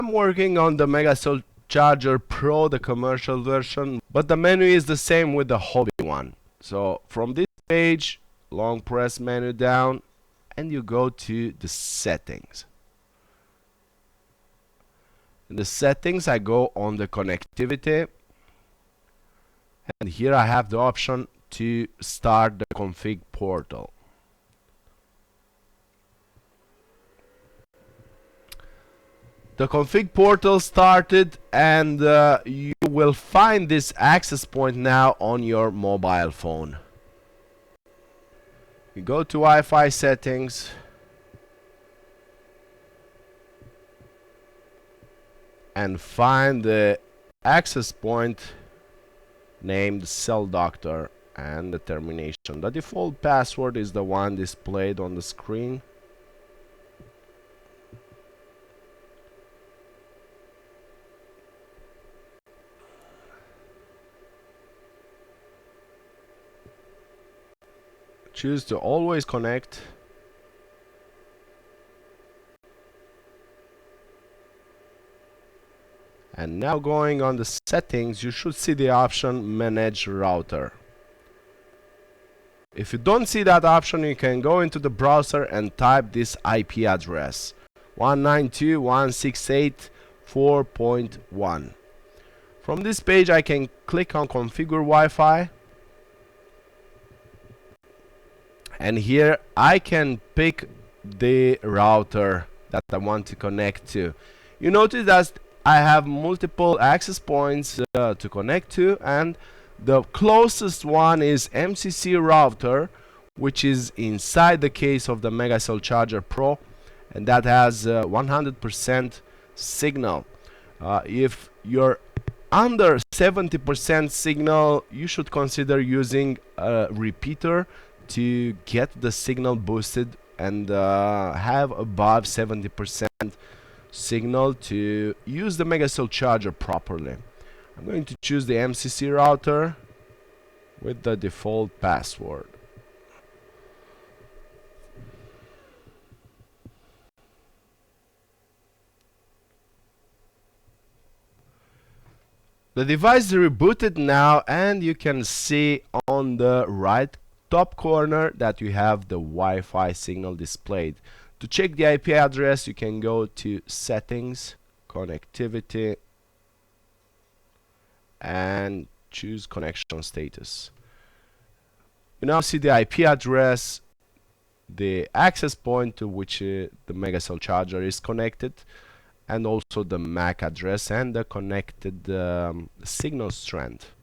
I'm working on the MegaCell Charger Pro, the commercial version, but the menu is the same with the hobby one. So from this page, long press menu down, and you go to the settings. In the settings, I go on the connectivity, and here I have the option to start the config portal. The config portal started, and you will find this access point now on your mobile phone. You go to Wi-Fi settings, and find the access point named Cell Doctor and the termination. The default password is the one displayed on the screen. Choose to always connect. And now going on the settings, you should see the option Manage Router. If you don't see that option, you can go into the browser and type this IP address 192.168.4.1. From this page, I can click on Configure Wi-Fi, and here I can pick the router that I want to connect to. You notice that I have multiple access points to connect to, and the closest one is MCC router, which is inside the case of the MegaCell Charger Pro, and that has 100% signal. If you're under 70% signal, you should consider using a repeater to get the signal boosted and have above 70% signal to use the MegaCell Charger properly. I'm going to choose the MCC router with the default password. The device is rebooted now, and you can see on the right top corner that you have the Wi-Fi signal displayed. To check the IP address, you can go to Settings, Connectivity, and choose Connection Status. You now see the IP address, the access point to which the MegaCell Charger is connected, and also the MAC address and the connected signal strength.